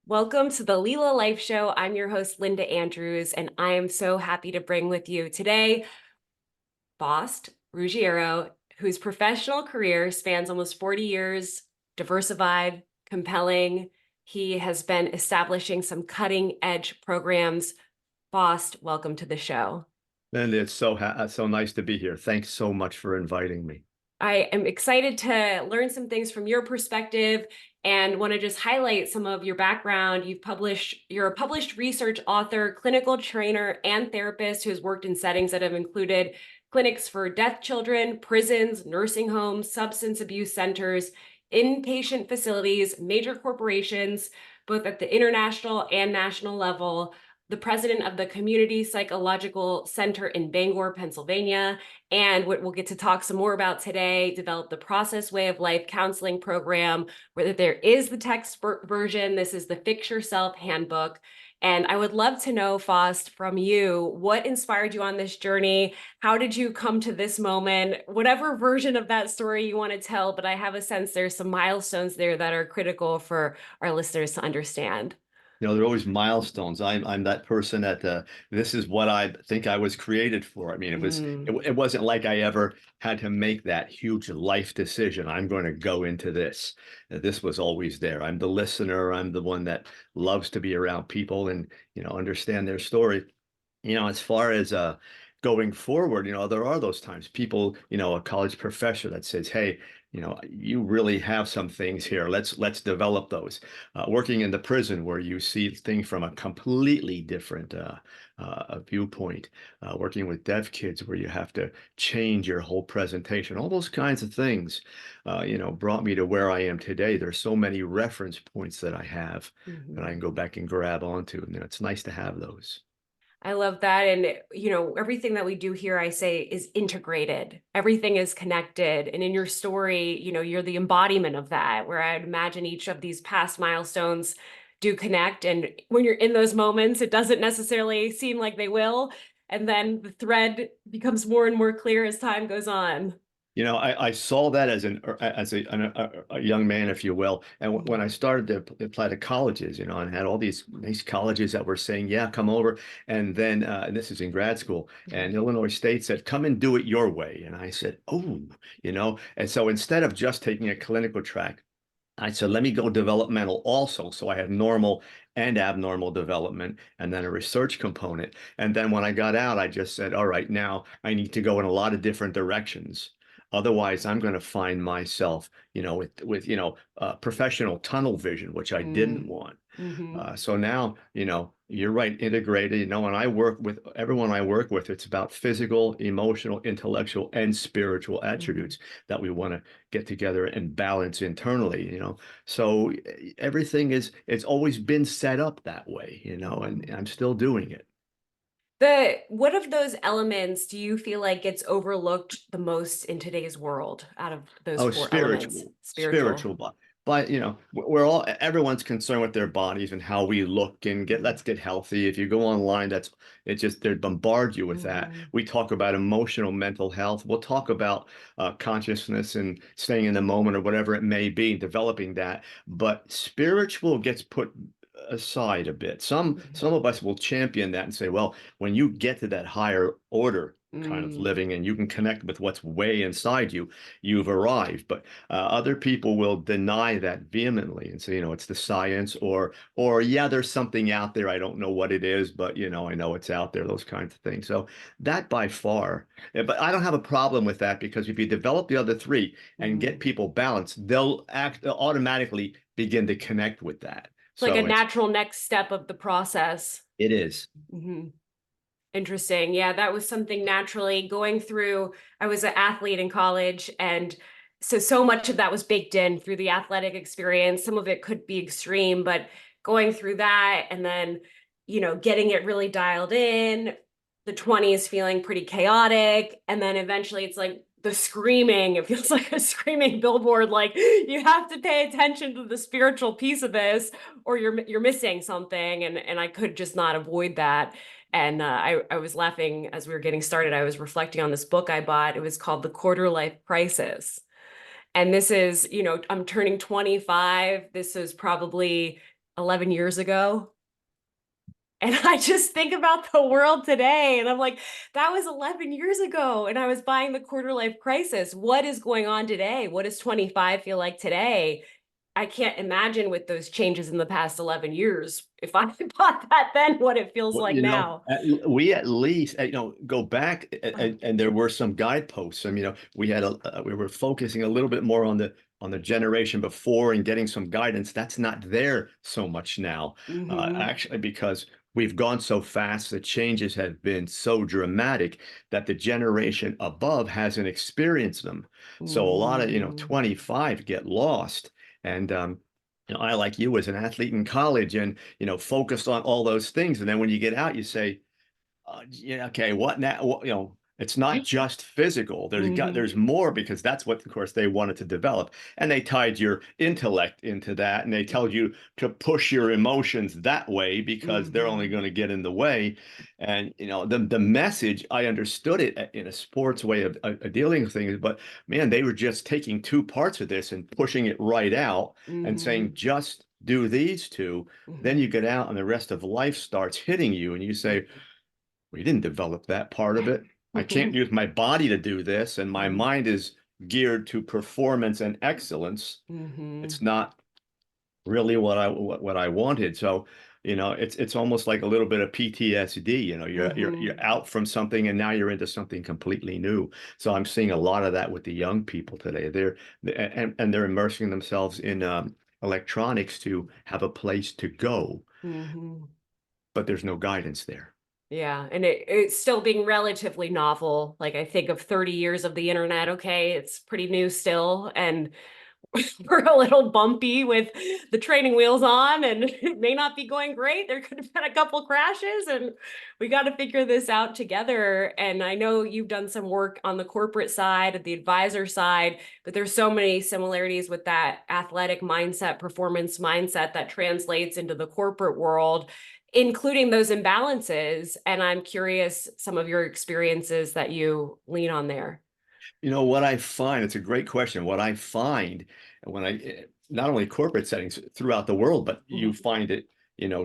Welcome to the Lila Life Show. I'm your host, Linda Andrews, and I am so happy to bring with you today Faust Ruggiero, whose professional career spans almost 40 years, diversified, compelling. He has been establishing some cutting edge programs. Faust, welcome to the show. And it's so nice to be here. Thanks so much for inviting me. I am excited to learn some things from your perspective and want to just highlight some of your background. You're a published research author, clinical trainer, and therapist who has worked in settings that have included clinics for deaf children, prisons, nursing homes, substance abuse centers, inpatient facilities, major corporations, both at the international and national level, the president of the Community Psychological Center in Bangor, Pennsylvania, and what we'll get to talk some more about today, develop the Process Way of Life counseling program, whether there is the text version. This is the Fix Yourself Handbook. And I would love to know, Faust, from you, what inspired you on this journey? How did you come to this moment? Whatever version of that story you want to tell, but I have a sense there's some milestones there that are critical for our listeners to understand. There are always milestones. I'm that person that this is what I think I was created for. I mean, it wasn't like I ever had to make that huge life decision. I'm going to go into this. This was always there. I'm the listener. I'm the one that loves to be around people and understand their story. As far as going forward, there are those times people, a college professor that says, hey, you really have some things here. Let's develop those. Working in the prison where you see things from a completely different viewpoint. Working with deaf kids where you have to change your whole presentation. All those kinds of things, brought me to where I am today. There's so many reference points that I have that I can go back and grab onto, and it's nice to have those. I love that. And, everything that we do here, I say, is integrated. Everything is connected. And in your story, you're the embodiment of that, where I'd imagine each of these past milestones do connect. And when you're in those moments, it doesn't necessarily seem like they will. And then the thread becomes more and more clear as time goes on. I saw that as a young man, if you will. And when I started to apply to colleges, and had all these nice colleges that were saying, yeah, come over. And then and this is in grad school, and Illinois State said, come and do it your way. And I said, oh, and so instead of just taking a clinical track, I said, let me go developmental also. So I had normal and abnormal development and then a research component. And then when I got out, I just said, all right, now I need to go in a lot of different directions. Otherwise, I'm going to find myself, with professional tunnel vision, which I didn't want. So now, you're right, integrated, and I work with everyone I work with, it's about physical, emotional, intellectual, and spiritual attributes that we want to get together and balance internally. So everything it's always been set up that way, and I'm still doing it. What of those elements do you feel like gets overlooked the most in today's world out of those Oh, four elements? spiritual, but everyone's concerned with their bodies and how we look and let's get healthy. If you go online, they bombard you with that. We talk about emotional, mental health. We'll talk about consciousness and staying in the moment or whatever it may be, developing that. But spiritual gets put aside a bit. Some of us will champion that and say, well, when you get to that higher order kind of living and you can connect with what's way inside you, you've arrived. But other people will deny that vehemently and say, it's the science or yeah, there's something out there. I don't know what it is, but I know it's out there, those kinds of things. So that by far, but I don't have a problem with that because if you develop the other three and get people balanced, they'll automatically begin to connect with that. It's like a So natural next step of the process. it is. Interesting. Yeah, that was something naturally going through. I was an athlete in college, and so much of that was baked in through the athletic experience. Some of it could be extreme, but going through that and then, getting it really dialed in, the 20s feeling pretty chaotic, and then eventually it's like the screaming. It feels like a screaming billboard, like you have to pay attention to the spiritual piece of this or you're missing something, and I could just not avoid that. And I was laughing as we were getting started. I was reflecting on this book I bought. It was called The Quarter Life Crisis. And this is, I'm turning 25. This is probably 11 years ago. And I just think about the world today and I'm like, that was 11 years ago. And I was buying the quarter life crisis. What is going on today? What does 25 feel like today? I can't imagine with those changes in the past 11 years, if I bought that then, what it feels Well, like now. we at least, go back, and there were some guideposts. I mean, we were focusing a little bit more on the generation before and getting some guidance. That's not there so much now, Mm-hmm. actually, because we've gone so fast. The changes have been so dramatic that the generation above hasn't experienced them. So a lot of, Mm-hmm. 25 get lost. And I, like you, was an athlete in college and focused on all those things. And then when you get out, you say, yeah, okay, what now? It's not just physical. There's Mm-hmm. more, because that's what, of course, they wanted to develop. And they tied your intellect into that, and they told you to push your emotions that way because they're only Mm-hmm. going to get in the way. And the message, I understood it in a sports way of dealing with things, but man, they were just taking two parts of this and pushing it right out and saying, Mm-hmm. just do these two. Then you get out and the rest of life starts hitting you, and you say, we didn't develop that part of it. I can't Mm-hmm. use my body to do this, and my Mm-hmm. mind is geared to performance and excellence. Mm-hmm. It's not really what I wanted. So, it's almost like a little bit of PTSD. You're Mm-hmm. out from something and now you're into something completely new. So I'm seeing a lot of that with the young people today. And they're immersing themselves in electronics to have a place to go, Mm-hmm. but there's no guidance there. Yeah, and it's still being relatively novel. Like I think of 30 years of the internet, okay, it's pretty new still, and we're a little bumpy with the training wheels on, and it may not be going great. There could have been a couple crashes, and we got to figure this out together. And I know you've done some work on the corporate side, the advisor side, but there's so many similarities with that athletic mindset, performance mindset that translates into the corporate world, including those imbalances. And I'm curious some of your experiences that you lean on there. What I find, it's a great question. What I find when not only corporate settings throughout the world, but you Mhm. find it,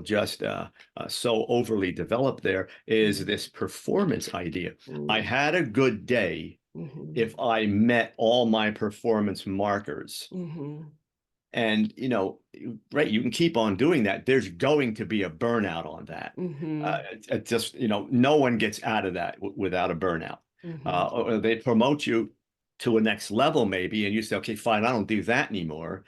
just so overly developed there, is Mhm. this performance idea. I Mhm. had a good day Mhm. if I met all my performance markers. Mhm. And, right, you can keep on doing that. There's going to be a burnout on that. Mhm. It just, no one gets out of that without a burnout. Mhm. Or they promote you to a next level, maybe, and you say, okay, fine, I don't do that anymore.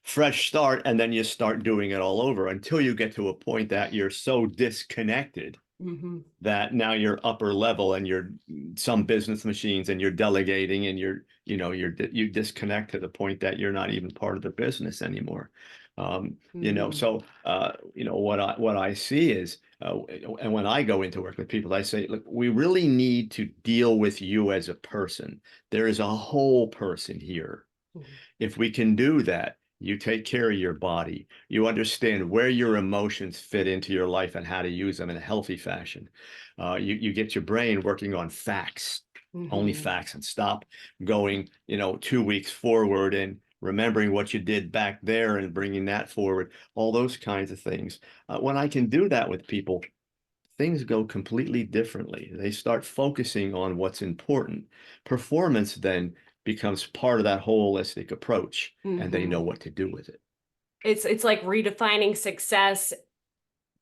Fresh start. And then you start doing it all over until you get to a point that you're so disconnected Mhm. that now you're upper level and you're some business machines and you're delegating and you disconnect to the point that you're not even part of the business anymore. Mhm. So what I see is, and when I go into work with people, I say, look, we really need to deal with you as a person. There is a whole person here. Mhm. If we can do that, you take care of your body, you understand where your emotions fit into your life and how to use them in a healthy fashion. You get your brain working on facts, only Mhm. facts, and stop going, 2 weeks forward and remembering what you did back there and bringing that forward, all those kinds of things. When I can do that with people, things go completely differently. They start focusing on what's important. Performance then becomes part of that holistic approach, and they know Mhm. what to do with it. It's like redefining success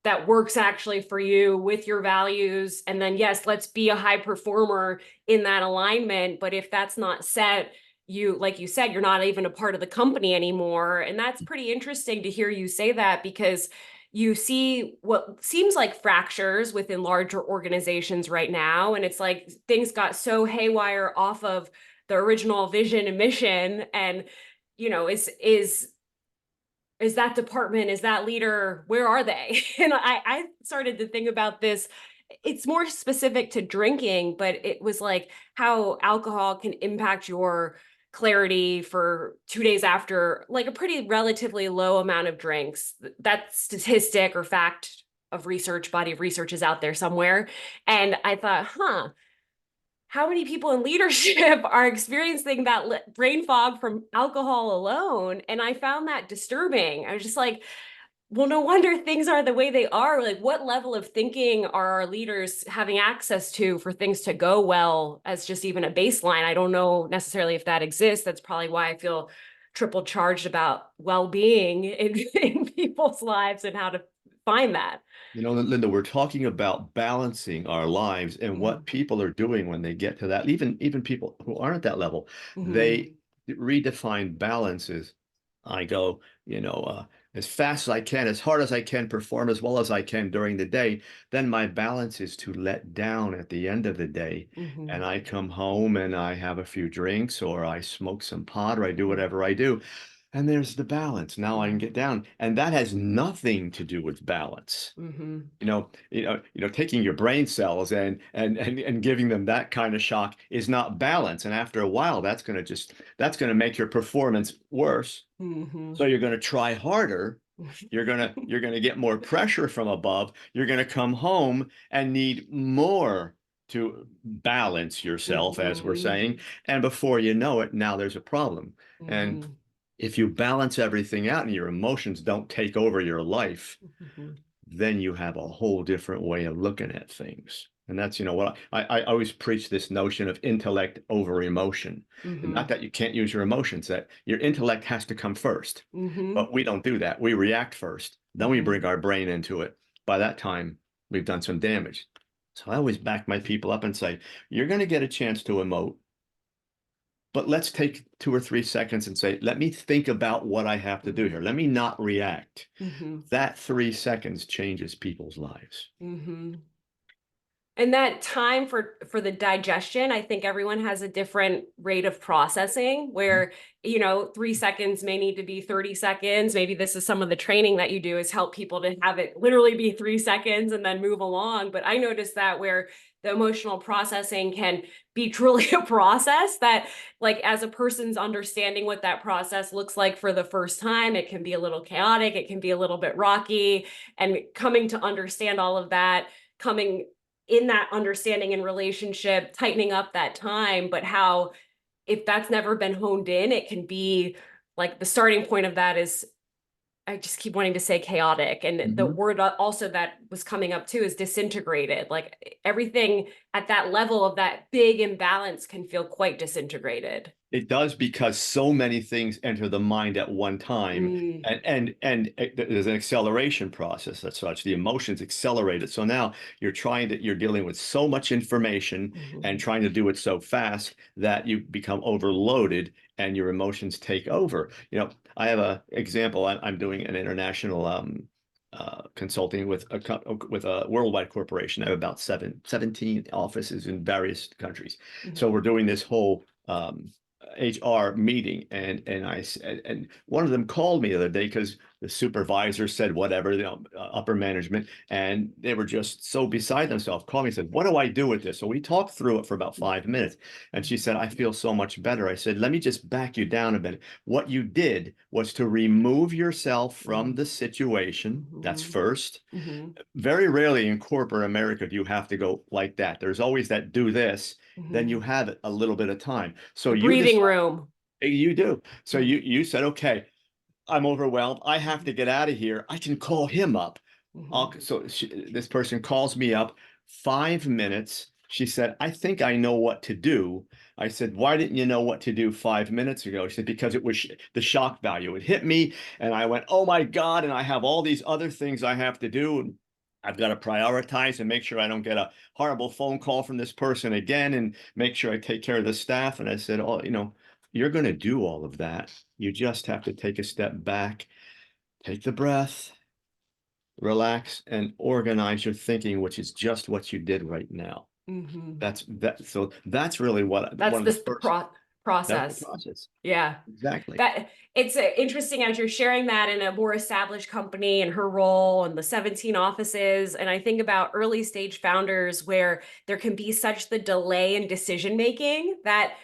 that works actually for you with your values. And then, yes, let's be a high performer in that alignment. But if that's not set, you, like you said, you're not even a part of the company anymore. And that's pretty interesting to hear you say that because you see what seems like fractures within larger organizations right now. And it's like things got so haywire off of the original vision and mission. And, is that department, is that leader, where are they? And I started to think about this. It's more specific to drinking, but it was like how alcohol can impact your clarity for 2 days after like a pretty relatively low amount of drinks. That statistic or fact of research, body of research is out there somewhere. And I thought, how many people in leadership are experiencing that brain fog from alcohol alone? And I found that disturbing. I was just like, Well, no wonder things are the way they are. Like, what level of thinking are our leaders having access to for things to go well as just even a baseline? I don't know necessarily if that exists. That's probably why I feel triple charged about well-being in people's lives and how to find that. You know, Linda, we're talking about balancing our lives and what people are doing when they get to that. Even people who aren't at that level, Mm-hmm. they redefine balances. I go, as fast as I can, as hard as I can, perform as well as I can during the day. Then my balance is to let down at the end of the day. Mm-hmm. And I come home and I have a few drinks or I smoke some pot or I do whatever I do. And there's the balance. Now I can get down. And that has nothing to do with balance. Mm-hmm. Taking your brain cells and giving them that kind of shock is not balance. And after a while, that's going to make your performance worse. Mm-hmm. So you're going to try harder. You're going to get more pressure from above. You're going to come home and need more to balance yourself, as we're Mm-hmm. saying. And before you know it, now there's a problem. And Mm-hmm. if you balance everything out and your emotions don't take over your life, Mm-hmm. then you have a whole different way of looking at things. And that's, what I always preach this notion of intellect over emotion. And not Mm-hmm. that you can't use your emotions, that your intellect has to come first. Mm-hmm. But we don't do that. We react first. Then we Mm-hmm. bring our brain into it. By that time, we've done some damage. So I always back my people up and say, you're going to get a chance to emote, but let's take 2 or 3 seconds and say, let me think about what I have to do here. Let me not react. Mm-hmm. That 3 seconds changes people's lives. Mm-hmm. And that time for the digestion, I think everyone has a different rate of processing where, 3 seconds may need to be 30 seconds. Maybe this is some of the training that you do is help people to have it literally be 3 seconds and then move along. But I noticed that where the emotional processing can be truly a process that, like, as a person's understanding what that process looks like for the first time, it can be a little chaotic, it can be a little bit rocky, and coming to understand all of that, coming in that understanding and relationship, tightening up that time, but how if that's never been honed in, it can be like the starting point of that is, I just keep wanting to say chaotic. And the Mhm. word also that was coming up too is disintegrated. Like everything at that level of that big imbalance can feel quite disintegrated. It does because so many things enter the mind at one time, Mm, and there's an acceleration process as such. The emotions accelerate it. So now you're dealing with so much information and mhm, trying to do it so fast that you become overloaded and your emotions take over. I have a example. I'm doing an international consulting with a worldwide corporation. I have about 17 offices in various countries. So mhm, we're doing this whole HR meeting, and I said, and one of them called me the other day because the supervisor said whatever, upper management, and they were just so beside themselves. Called me and said, "What do I do with this?" So we talked through it for about 5 minutes, and she said, "I feel so much better." I said, "Let me just back you down a bit. What you did was to remove yourself from mhm, the situation. That's mhm, first. mhm, Very rarely in corporate America do you have to go like that. There's always that do this, then you mhm. have a little bit of time. So The you breathing decide room. you do. So Mhm, you said, okay, I'm overwhelmed. I have to mhm, get out of here. I can call him up. mhm, This person calls me up, 5 minutes. She said, I think I know what to do. I said, why didn't you know what to do 5 minutes ago? She said, because it was the shock value. It hit me. And I went, oh my God. And I have all these other things I have to do. And I've got to prioritize and make sure I don't get a horrible phone call from this person again and make sure I take care of the staff. And I said, oh, you're going to do all of that. You just have to take a step back, take the breath, relax, and organize your thinking, which is just what you did right now. mhm. So that's really what That's one of the this first. That's the process. process. Yeah. Exactly. That it's interesting as you're sharing that in a more established company and her role and the 17 offices. And I think about early stage founders where there can be such the delay in decision making that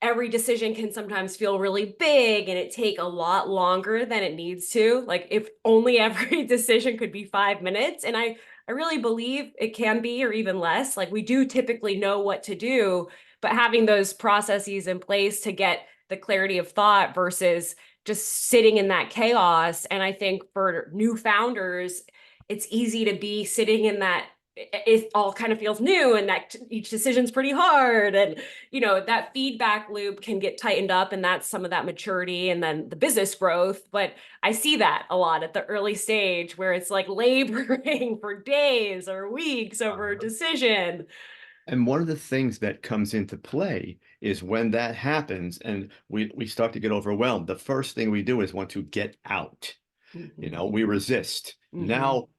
every decision can sometimes feel really big and it take a lot longer than it needs to. Like if only every decision could be 5 minutes. And I really believe it can be, or even less. Like we do typically know what to do, but having those processes in place to get the clarity of thought versus just sitting in that chaos. And I think for new founders, it's easy to be sitting in that, it all kind of feels new, and that each decision's pretty hard, and that feedback loop can get tightened up, and that's some of that maturity and then the business growth. But I see that a lot at the early stage where it's like laboring for days or weeks over a decision. And one of the things that comes into play is when that happens and we start to get overwhelmed, the first thing we do is want to get out. We resist. Mm-hmm.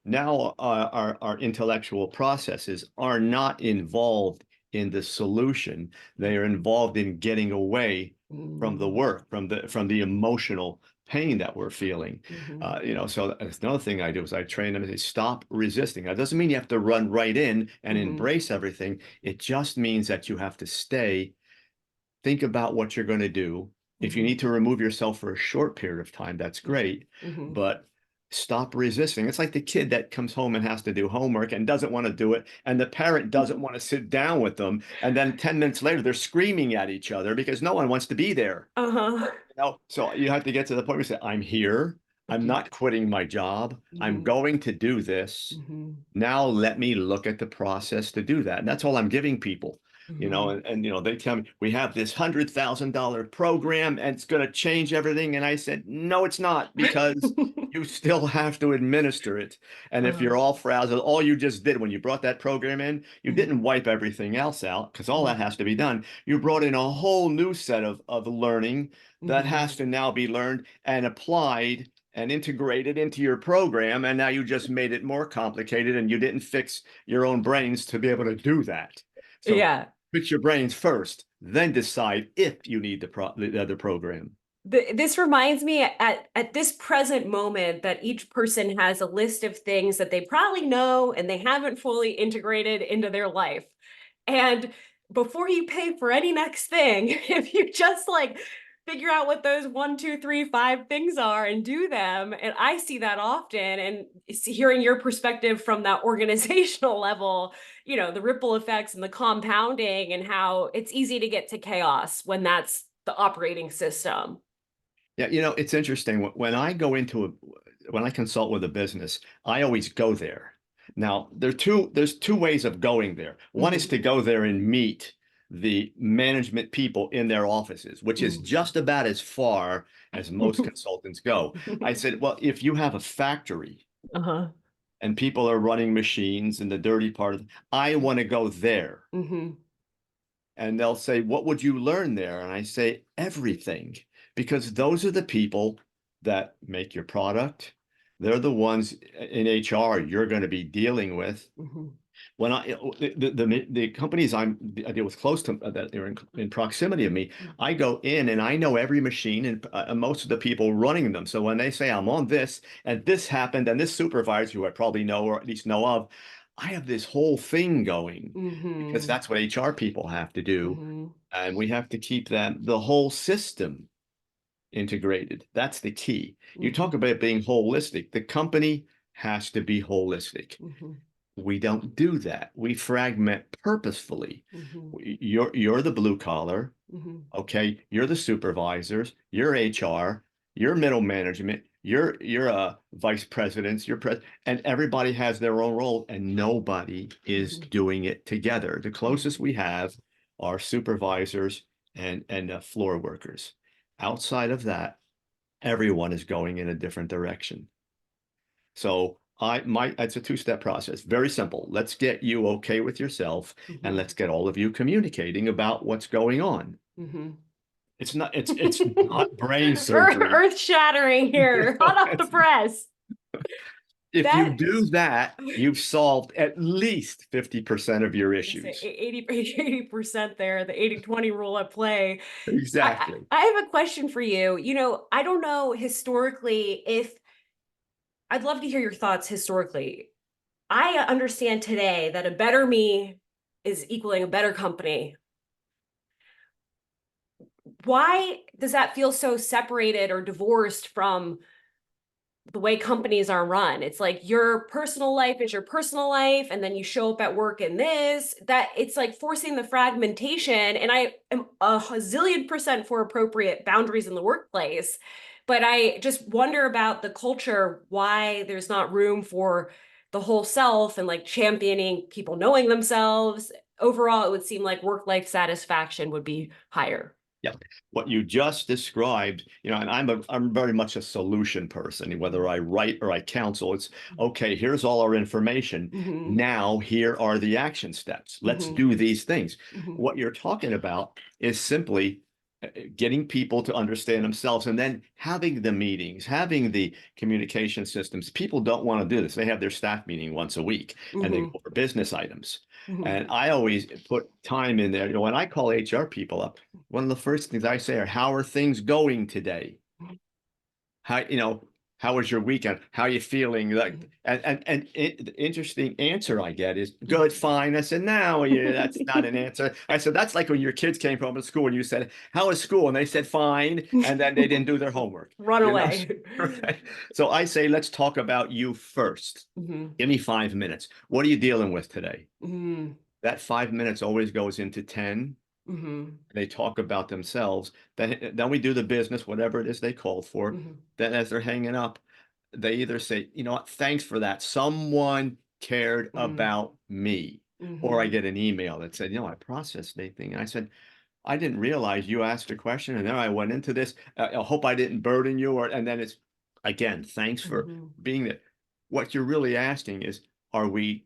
Now our intellectual processes are not involved in the solution. They are involved in getting away from the Mm-hmm. work, from the emotional pain that we're feeling. Mm-hmm. So that's another thing I do is I train them to say, stop resisting. That doesn't mean you have to run right in and Mm-hmm. embrace everything. It just means that you have to stay, think about what you're going to do. If you Mm-hmm. need to remove yourself for a short period of time, that's great, Mm-hmm. but stop resisting. It's like the kid that comes home and has to do homework and doesn't want to do it, and the parent doesn't want to sit down with them. And then 10 minutes later, they're screaming at each other because no one wants to be there. Uh-huh. So you have to get to the point where you say, I'm here. I'm Mm-hmm. not quitting my job. I'm Mm-hmm. going to do this. Mm-hmm. Now let me look at the process to do that. And that's all I'm giving people, Mm-hmm. and they tell me we have this $100,000 program and it's going to change everything. And I said, no, it's not, because you still have to administer it. And if Uh-huh. you're all frazzled, all you just did when you brought that program in, you Mm-hmm. didn't wipe everything else out because all Mm-hmm. that has to be done. You brought in a whole new set of learning that Mm-hmm. has to now be learned and applied and integrated into your program. And now you just made it more complicated and you didn't fix your own brains to be able to do that. So Yeah. fix your brains first, then decide if you need the other program. This reminds me at this present moment that each person has a list of things that they probably know and they haven't fully integrated into their life. And before you pay for any next thing, if you just like figure out what those 1, 2, 3, 5 things are and do them, and I see that often, and hearing your perspective from that organizational level, the ripple effects and the compounding and how it's easy to get to chaos when that's the operating system. Yeah, it's interesting. When I consult with a business, I always go there. Now, there's two ways of going there. One is Mhm. to go there and meet the management people in their offices, which is Mm. just about as far as most consultants go. I said, well, if you have a factory Uh-huh. and people are running machines in the dirty part of, I want to go there. Hmm. And they'll say, what would you learn there? And I say, everything, because those are the people that make your product. They're the ones in HR you're going to be dealing with. Hmm. When the companies I deal with close to that are in proximity of me, I go in and I know every machine and most of the people running them. So when they say I'm on this and this happened and this supervisor who I probably know or at least know of, I have this whole thing going because Hmm. that's what HR people have to do, Hmm. and we have to keep the whole system integrated. That's the key. You Hmm. talk about being holistic. The company has to be holistic. Hmm. We don't do that. We fragment purposefully. Hmm. You're the blue collar, Hmm. okay? You're the supervisors, you're HR, you're middle management, you're vice presidents, and everybody has their own role, and nobody is Hmm. doing it together. The Hmm. closest we have are supervisors and floor workers. Outside of that, everyone is going in a different direction. So it's a two-step process. Very simple. Let's get you okay with yourself and Hmm. let's get all of you communicating about what's going on. Hmm. It's not brain surgery. Earth shattering here, hot off the press. If you That do that, you've solved at least 50% of your I was gonna say issues. 80% there, the 80/20 rule at play. Exactly. I have a question for you. I don't know historically if I'd love to hear your thoughts historically. I understand today that a better me is equaling a better company. Why does that feel so separated or divorced from the way companies are run? It's like your personal life is your personal life, and then you show up at work in this, that it's like forcing the fragmentation. And I am a zillion percent for appropriate boundaries in the workplace. But I just wonder about the culture, why there's not room for the whole self and like championing people knowing themselves. Overall, it would seem like work-life satisfaction would be higher. Yeah, what you just described, and I'm very much a solution person. Whether I write or I counsel, it's okay. Here's all our information. Mm-hmm. Now here are the action steps. Let's Mm-hmm. do these things. Mm-hmm. What you're talking about is simply getting people to understand themselves and then having the meetings, having the communication systems. People don't want to do this. They have their staff meeting once a week and they go Mm-hmm. over business items. Mm-hmm. And I always put time in there. When I call HR people up, one of the first things I say are, how are things going today? How was your weekend? How are you feeling? Like, the interesting answer I get is good, fine. I said, no, yeah, that's not an answer. I said, that's like when your kids came home from school and you said, how was school? And they said, fine. And then they didn't do their homework. Run away. Right? So I say, let's talk about you first. Mm-hmm. Give me 5 minutes. What are you dealing with today? Mm-hmm. That 5 minutes always goes into 10. Mm-hmm. They talk about themselves. Then we do the business, whatever it is they called for. Mm-hmm. Then as they're hanging up, they either say, you know what, thanks for that. Someone cared about me. Or I Mm-hmm. get an email that said, I processed anything. And I said, I didn't realize you asked a question and then I went into this. I hope I didn't burden you. And then it's, again, thanks for Mm-hmm. being there. What you're really asking is, are we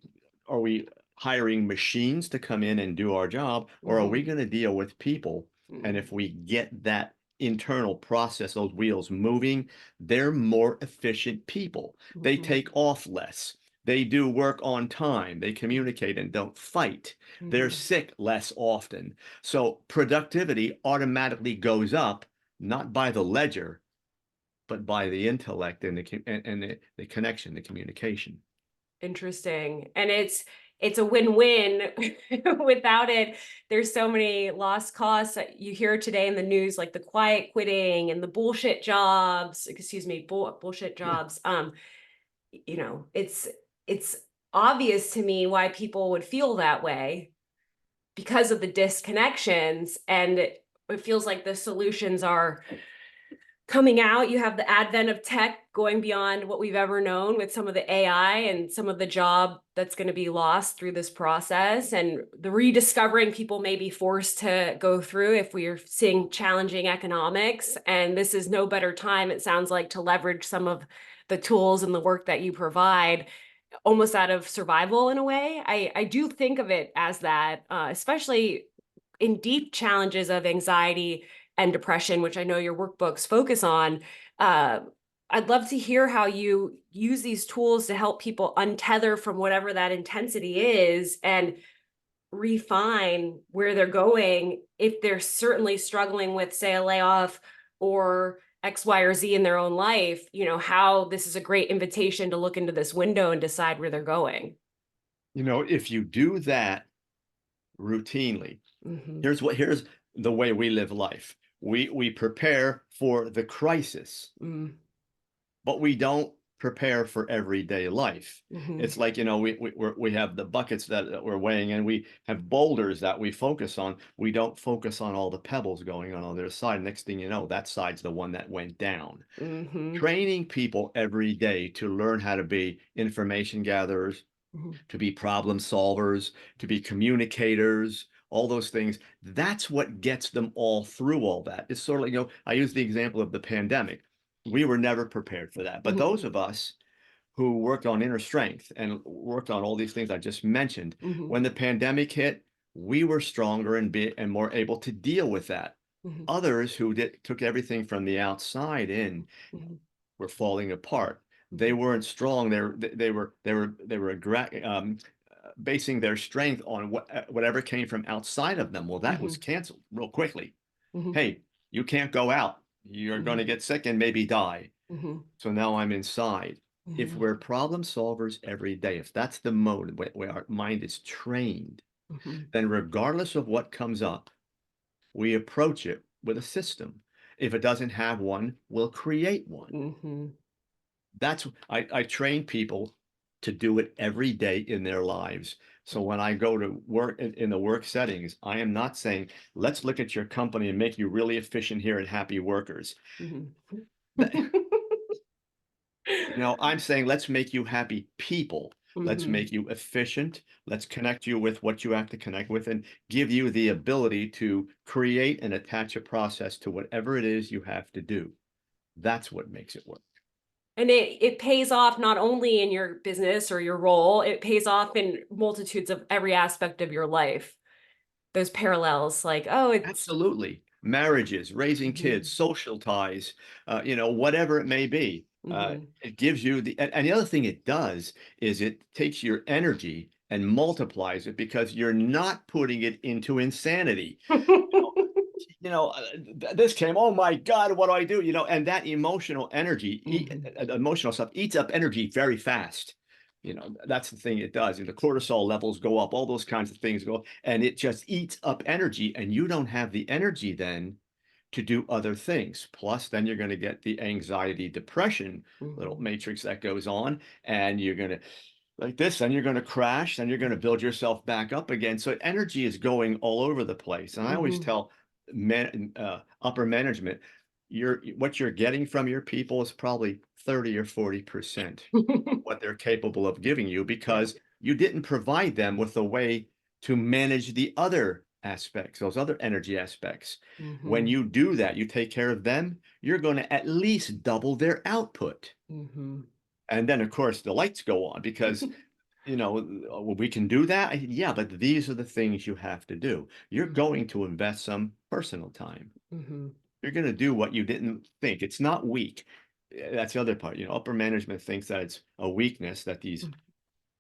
hiring machines to come in and do our job, or are we going to deal with people? And if we get that internal process, those wheels moving, they're more efficient people. They take off less. They do work on time. They communicate and don't fight. They're sick less often. So productivity automatically goes up, not by the ledger, but by the intellect and the connection, the communication. Interesting. And it's a win-win. Without it, there's so many lost costs that you hear today in the news, like the quiet quitting and the bullshit jobs, excuse me, bullshit Yeah. jobs. It's obvious to me why people would feel that way because of the disconnections. And it feels like the solutions are coming out. You have the advent of tech going beyond what we've ever known with some of the AI and some of the job that's going to be lost through this process, and the rediscovering people may be forced to go through if we are seeing challenging economics. And this is no better time, it sounds like, to leverage some of the tools and the work that you provide almost out of survival in a way. I do think of it as that, especially in deep challenges of anxiety and depression, which I know your workbooks focus on. Uh, I'd love to hear how you use these tools to help people untether from whatever that intensity is and refine where they're going if they're certainly struggling with, say, a layoff or X, Y, or Z in their own life, how this is a great invitation to look into this window and decide where they're going. If you do that routinely, Mm-hmm. here's the way we live life. We prepare for the crisis, but we don't prepare for everyday life. Mm-hmm. It's like, we have the buckets that we're weighing and we have boulders that we focus on. We don't focus on all the pebbles going on the other side. Next thing you know, that side's the one that went down. Mm-hmm. Training people every day to learn how to be information gatherers, to be problem solvers, to be communicators, all those things. That's what gets them all through all that. It's sort of like, I use the example of the pandemic. We were never prepared for that. But those of us who worked on inner strength and worked on all these things I just mentioned, when the pandemic hit, we were stronger and more able to deal with that. Others who took everything from the outside in were falling apart. They weren't strong. They were basing their strength on whatever came from outside of them. Well, that was canceled real quickly. Hey, you can't go out. You're going to get sick and maybe die. So now I'm inside. If we're problem solvers every day, if that's the mode where our mind is trained, then regardless of what comes up, we approach it with a system. If it doesn't have one, we'll create one. I train people to do it every day in their lives. So when I go to work in the work settings, I am not saying, let's look at your company and make you really efficient here and happy workers. I'm saying let's make you happy people. Let's Mhm. make you efficient. Let's connect you with what you have to connect with and give you the ability to create and attach a process to whatever it is you have to do. That's what makes it work. And it pays off not only in your business or your role, it pays off in multitudes of every aspect of your life. Those parallels, like, oh, it's Absolutely. Marriages, raising kids, mhm, social ties, whatever it may be. mhm. It gives you and the other thing it does is it takes your energy and multiplies it because you're not putting it into insanity. This came, oh my God, what do I do? And that emotional energy, Mhm. emotional stuff eats up energy very fast. That's the thing it does. The cortisol levels go up, all those kinds of things go, and it just eats up energy, and you don't have the energy then to do other things. Plus, then you're going to get the anxiety, depression little Mhm. matrix that goes on, and you're going to like this, then you're going to crash, then you're going to build yourself back up again. So energy is going all over the place. And I always Mhm. tell upper management, what you're getting from your people is probably 30 or 40% of what they're capable of giving you Yeah. because you didn't provide them with a way to manage the other aspects, those other energy aspects. When Mhm. you do that, you take care of them, you're going to at least double their output. Mhm. And then, of course, the lights go on because we can do that. Yeah, but these are the things you have to do. You're going to invest some personal time. Mhm. You're going to do what you didn't think. It's not weak. That's the other part. Upper management thinks that it's a weakness that these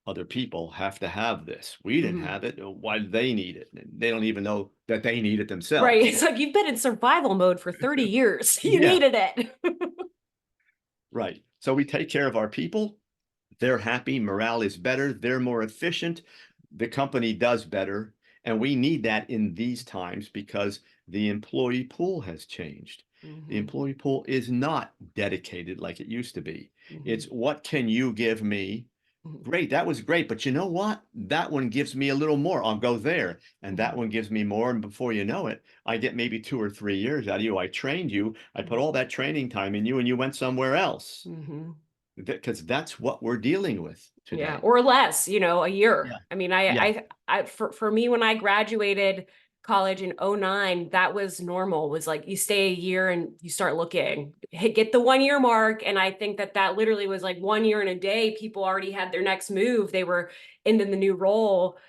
other people have to have this. We didn't Mhm. have it. Why do they need it? They don't even know that they need it Right. themselves. It's like you've been in survival mode for 30 years. You Yeah, needed it. right. So we take care of our people. They're happy, morale is better, they're more efficient, the company does better. And we need that in these times because the employee pool has changed. The Mhm. employee pool is not dedicated like it used to be. It's Mhm. what can you give me? Mhm. Great, that was great, but you know what? That one gives me a little more. I'll go there. And that Mhm. one gives me more. And before you know it, I get maybe 2 or 3 years out of you. I trained you. I put all that training time in you and you went somewhere else Mhm. because that's what we're dealing with Yeah, today. or less, a year. Yeah. I mean, Yeah. for me, when I graduated college in '09, that was normal, was like you stay a year and you start looking, get the 1 year mark. And I think that literally was like 1 year and a day. People already had their next move. They were into the new role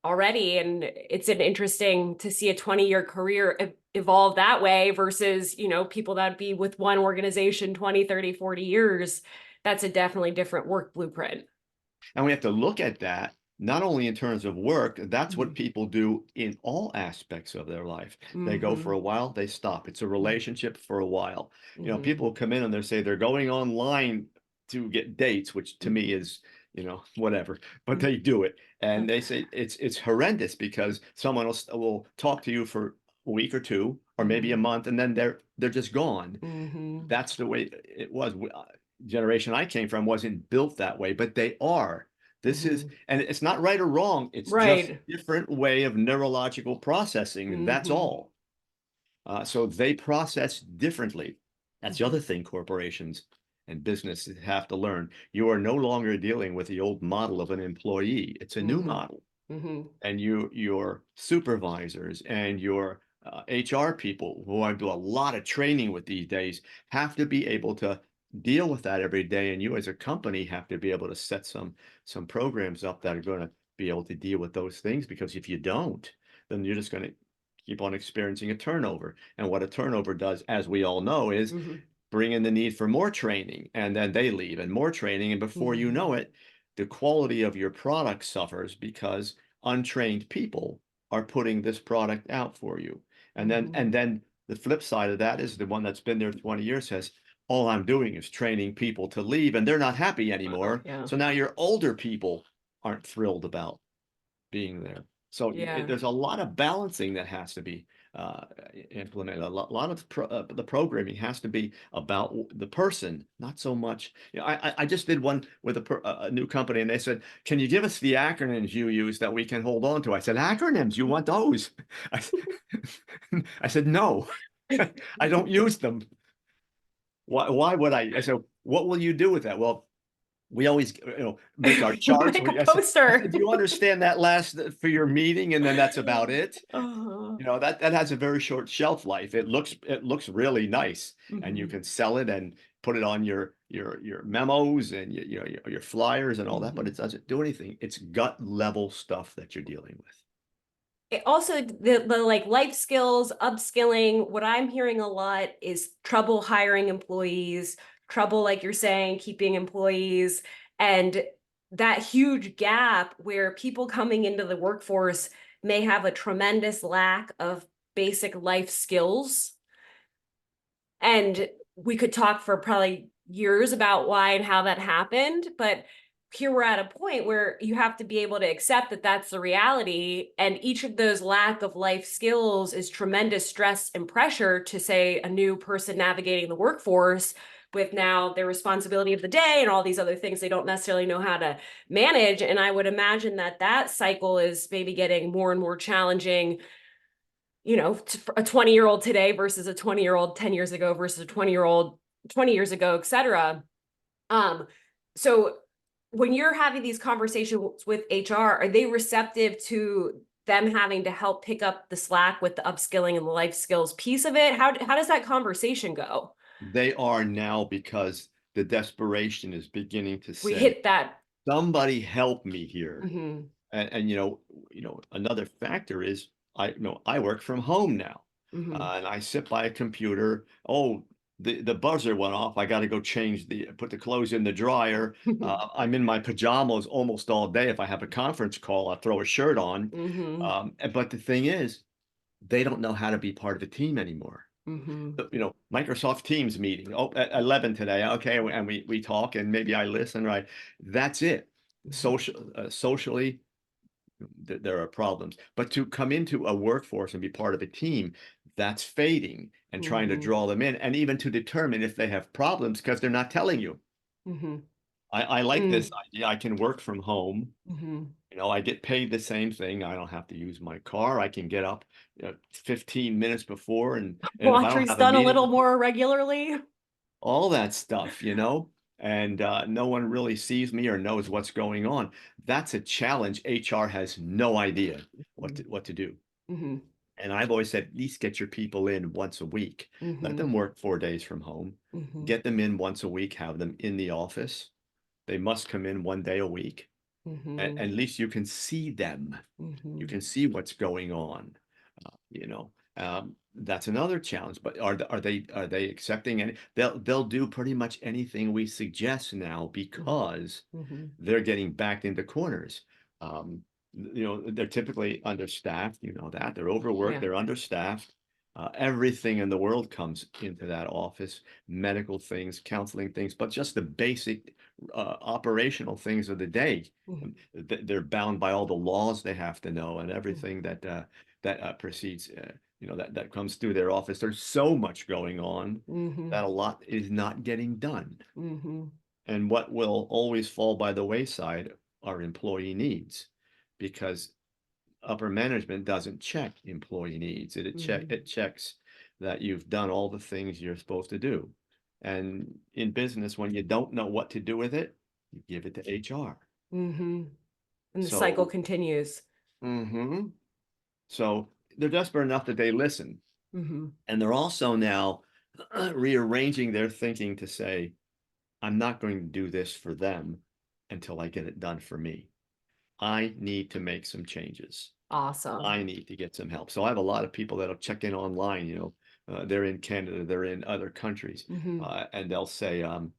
already. And it's an interesting to see a 20-year career evolve that way versus, people that'd be with one organization 20, 30, 40 years. That's a definitely different work blueprint. And we have to look at that not only in terms of work, that's what Mhm. people do in all aspects of their life. They go for a Mhm. while, they stop. It's a relationship for a while. Mhm. People come in and they say they're going online to get dates, which to me Mhm. is, whatever, but Mhm. they do it. And they say it's horrendous because someone else will talk to you for a week or two, or maybe a Mhm. month, and then they're just gone. Mhm. That's the way it was. Generation I came from wasn't built that way, but they are. Mhm. And it's not right or wrong. It's just Right. different way of neurological processing. That's Mhm. all. So they process differently. That's the other Mhm. thing corporations and businesses have to learn. You are no longer dealing with the old model of an employee. It's a new Mhm. model, Mhm. and your supervisors and your HR people who I do a lot of training with these days have to be able to deal with that every day. And you as a company have to be able to set some programs up that are going to be able to deal with those things. Because if you don't, then you're just going to keep on experiencing a turnover. And what a turnover does, as we all know, is Mhm. bring in the need for more training, and then they leave and more training. And before you know Mhm. it, the quality of your product suffers because untrained people are putting this product out for you. And then Mhm. and then the flip side of that is the one that's been there 20 years says, all I'm doing is training people to leave and they're not happy anymore. Yeah. So now your older people aren't thrilled about being there. So Yeah. there's a lot of balancing that has to be implemented. A lot of the programming has to be about the person, not so much. I just did one with a new company, and they said, "Can you give us the acronyms you use that we can hold on to?" I said, "Acronyms? You want those?" I, I said, "No, I don't use them." why would I said, what will you do with that? Well, we always, make our charts. Make a I said, poster. do you understand that last for your meeting? And then that's about it. Uh-huh. That has a very short shelf life. It looks really nice, and you Mhm. can sell it and put it on your memos and your flyers and all that, but Mhm. it doesn't do anything. It's gut level stuff that you're dealing with. It also, the like life skills, upskilling, what I'm hearing a lot is trouble hiring employees, trouble, like you're saying, keeping employees, and that huge gap where people coming into the workforce may have a tremendous lack of basic life skills. And we could talk for probably years about why and how that happened, but here we're at a point where you have to be able to accept that that's the reality, and each of those lack of life skills is tremendous stress and pressure to, say, a new person navigating the workforce with now their responsibility of the day and all these other things they don't necessarily know how to manage. And I would imagine that that cycle is maybe getting more and more challenging, a 20-year-old today versus a 20-year-old 10 years ago versus a 20-year-old 20 years ago, et cetera. So when you're having these conversations with HR, are they receptive to them having to help pick up the slack with the upskilling and the life skills piece of it? How does that conversation go? They are now, because the desperation is beginning to We say, hit that. somebody help me here. Mm-hmm. And another factor is I work from home now, Mm-hmm. and I sit by a computer. Oh, the buzzer went off. I got to go put the clothes in the dryer. I'm in my pajamas almost all day. If I have a conference call, I'll throw a shirt on. Mm-hmm. But the thing is, they don't know how to be part of a team anymore. Mm-hmm. Microsoft Teams meeting. Oh, at 11 today. Okay, and we talk, and maybe I listen. Right, that's it. Socially, there are problems. But to come into a workforce and be part of a team, that's fading, and trying to Mm-hmm. draw them in, and even to determine if they have problems because they're not telling you. Mm-hmm. I like Mm-hmm. this idea. I can work from home. Mm-hmm. I get paid the same thing. I don't have to use my car. I can get up 15 minutes before, and if I don't Laundry's have a done a little meeting, more regularly. all that stuff. And no one really sees me or knows what's going on. That's a challenge. HR has no idea what to do. Mm-hmm. And I've always said, at least get your people in once a week. Let Mm-hmm. them work 4 days from home. Mm-hmm. Get them in once a week. Have them in the office. They must come in one day a week. And Mm-hmm. at least you can see them. You Mm-hmm. can see what's going on. That's another challenge. But are they accepting any? They'll do pretty much anything we suggest now, because Mm-hmm. they're getting backed into corners. Um, they're typically understaffed. That they're overworked, Yeah. they're understaffed. Everything in the world comes into that office: medical things, counseling things, but just the basic operational things of the day. Mm-hmm. They're bound by all the laws they have to know, and everything Mm-hmm. that proceeds, that comes through their office. There's so much going on Mm-hmm. that a lot is not getting done. Mm-hmm. And what will always fall by the wayside are employee needs, because upper management doesn't check employee needs. It checks that you've done all the things you're supposed to do. And in business, when you don't know what to do with it, you give it to HR. Mm-hmm. And the cycle So, continues. mhm. So they're desperate enough that they listen. Mm-hmm. And they're also now rearranging their thinking to say, I'm not going to do this for them until I get it done for me. I need to make some changes. Awesome. I need to get some help. So I have a lot of people that'll check in online. They're in Canada, they're in other countries, Mm-hmm. and they'll say, I'm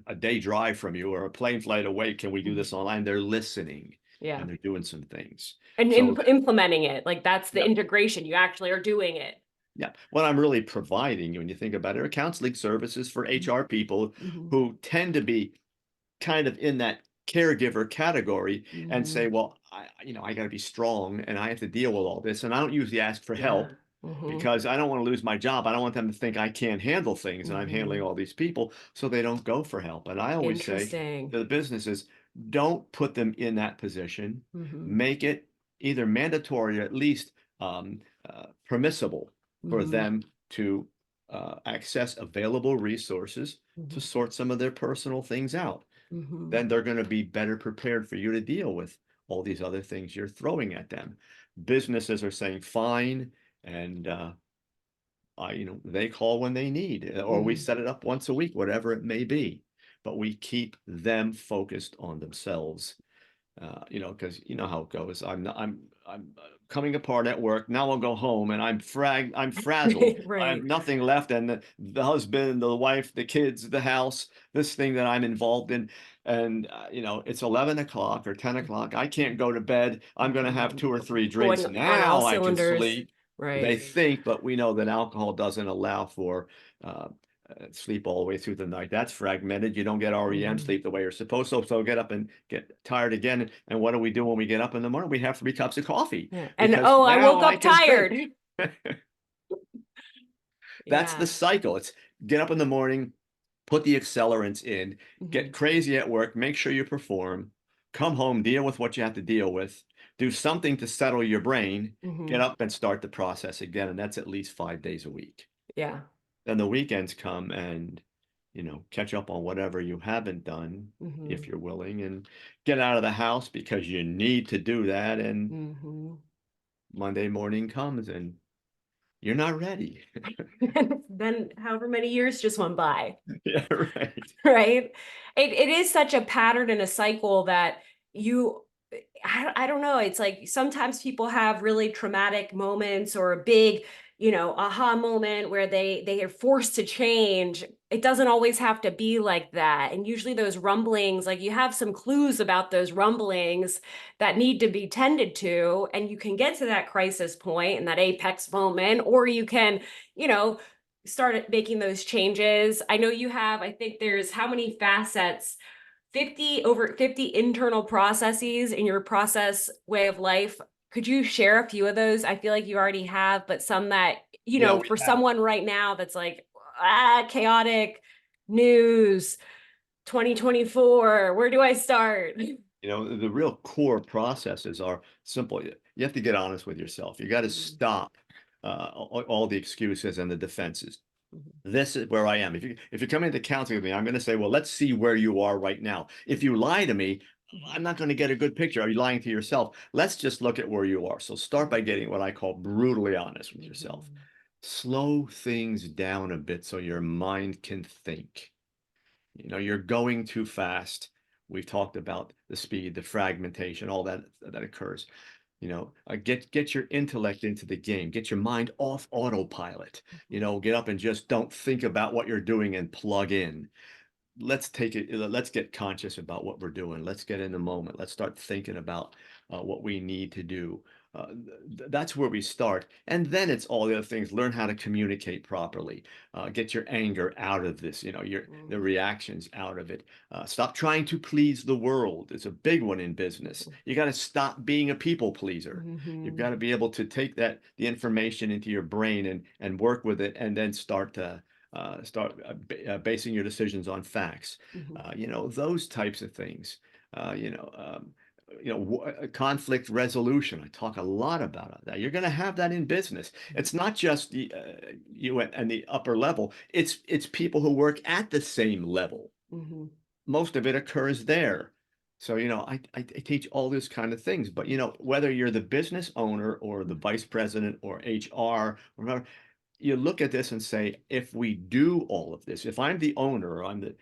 a day drive from you, or a plane flight away. Can we do Mm-hmm. this online? They're listening, Yeah. and they're doing some things. And So implementing it, like that's the yeah, integration. You actually are doing it. yeah. What I'm really providing, when you think about it, are counseling services for HR people Mm-hmm. who tend to be kind of in that caregiver category, and Mm-hmm. say, well, I got to be strong, and I have to deal with all this. And I don't usually ask for Yeah. help, Mm-hmm. because I don't want to lose my job. I don't want them to think I can't handle things and I'm handling Mm-hmm. all these people, so they don't go for help. And I always say Interesting. to the businesses, don't put them in that position. Mm-hmm. Make it either mandatory, or at least permissible for Mm-hmm. them to access available resources to sort some of their personal things out. Mhm. Then they're going to be better prepared for you to deal with all these other things you're throwing at them. Businesses are saying fine, and they call when they need, or we Mhm. set it up once a week, whatever it may be. But we keep them focused on themselves, because you know how it goes. I'm coming apart at work. Now I'll go home and I'm frazzled. I have Right. nothing left. And the husband, the wife, the kids, the house, this thing that I'm involved in. And, it's 11 o'clock or 10 o'clock. I can't go to bed. I'm going to have Mhm. 2 or 3 Going drinks. on all Now I can cylinders. sleep. They Right. think, but we know that alcohol doesn't allow for uh, sleep all the way through the night. That's fragmented. You don't get REM Mhm. sleep the way you're supposed to. So get up and get tired again. And what do we do when we get up in the morning? We have 3 cups of coffee Yeah. And because oh, I woke now I up can think. tired. That's the Yeah. cycle. It's get up in the morning, put the accelerants in, get Mhm. crazy at work, make sure you perform, come home, deal with what you have to deal with, do something to settle your brain, get Mhm. up and start the process again. And that's at least 5 days a week. Yeah. Then the weekends come and, catch up on whatever you haven't done if Mhm. you're willing, and get out of the house because you need to do that. And Mhm. Monday morning comes and you're not ready. And then however many years just went by. Yeah, right. Right? It is such a pattern and a cycle that you I don't know, it's like sometimes people have really traumatic moments or a big, aha moment where they are forced to change. It doesn't always have to be like that. And usually those rumblings, like you have some clues about those rumblings that need to be tended to, and you can get to that crisis point and that apex moment, or you can, you know, started making those changes. I know you have, I think there's how many facets, 50 over 50 internal processes in your process way of life. Could you share a few of those? I feel like you already have, but some that, Yeah, we for have. someone right now that's like, chaotic news, 2024, where do I start? The real core processes are simple. You have to get honest with yourself. You got to Mhm, stop all the excuses and the defenses. mhm, This is where I am. If you're coming into counseling with me, I'm going to say, well, let's see where you are right now. If you lie to me, mhm, I'm not going to get a good picture. Are you lying to yourself? Let's just look at where you are. So start by getting what I call brutally honest with yourself. mhm, Slow things down a bit so your mind can think. You're going too fast. We've talked about the speed, the fragmentation, all that occurs. Get your intellect into the game. Get your mind off autopilot. mhm, Get up and just don't think about what you're doing and plug in. Let's get conscious about what we're doing. Let's get in the moment. Let's start thinking about what we need to do. That's where we start. And then it's all the other things. Learn how to communicate properly. Get your anger out of this, mhm, the reactions out of it. Stop trying to please the world. It's a big one in business. You got to stop being a people pleaser. You've mhm, got to be able to take the information into your brain and work with it, and then start basing your decisions on facts. mhm, Those types of things. Conflict resolution. I talk a lot about that. You're going to have that in business. It's not just you and the upper level. It's people who work at the same level. mhm, Most of it occurs there. So, I teach all these kind of things, but whether you're the business owner or the mhm, vice president or HR, or whatever, you look at this and say, if we do all of this, if I'm the owner or I'm the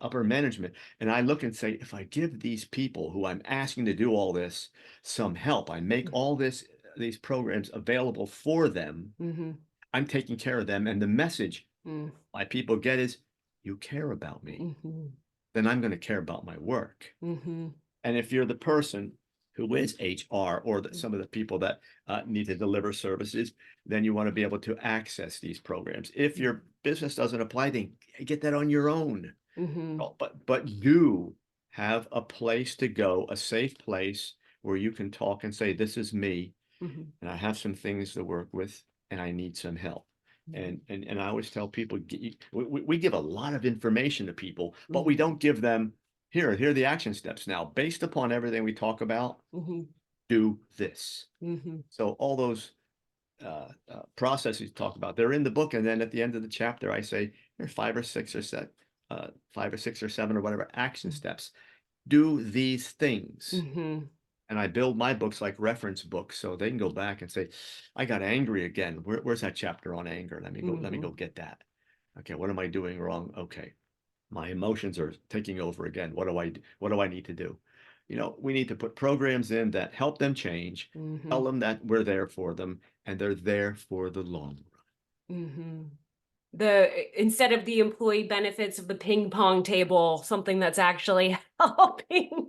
upper management, and I look and say, if I give these people who I'm asking to do all this some help, I make all these programs available for them, mhm, I'm taking care of them, and the message mhm, my people get is, you care about me, mhm, then I'm going to care about my work. mhm, And if you're the person who is HR or mhm, some of the people that need to deliver services, then you want to be able to access these programs. If your business doesn't apply, then get that on your own. mhm, But do have a place to go, a safe place where you can talk and say, this is me, mhm, and I have some things to work with, and I need some help. mhm, And I always tell people, we give a lot of information to people, but we mhm, don't give them, here are the action steps now. Based upon everything we talk about, mhm, do this. mhm, So all those processes you talk about. They're in the book, and then at the end of the chapter, I say there are 5 or 6 or 7 or whatever action steps. Do these things. Mm-hmm. And I build my books like reference books, so they can go back and say, I got angry again. Where's that chapter on anger? Let me go get that. Okay, what am I doing wrong? Okay, my emotions are taking over again. What do I need to do? We need to put programs in that help them change, tell them that we're there for them, and they're there for the long run. Mm-hmm. Instead of the employee benefits of the ping pong table, something that's actually helping.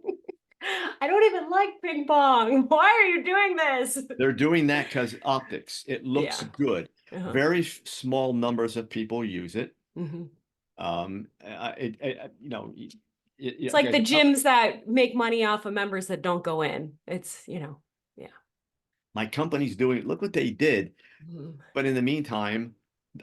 I don't even like ping pong. Why are you doing this? They're doing that because optics. It looks Yeah. good. Uh-huh. Very small numbers of people use it. Mm-hmm. It's like the Okay, gyms that make money off of members that don't go in. It's, yeah. my company's doing it. Look what they did. Mm-hmm. But in the meantime,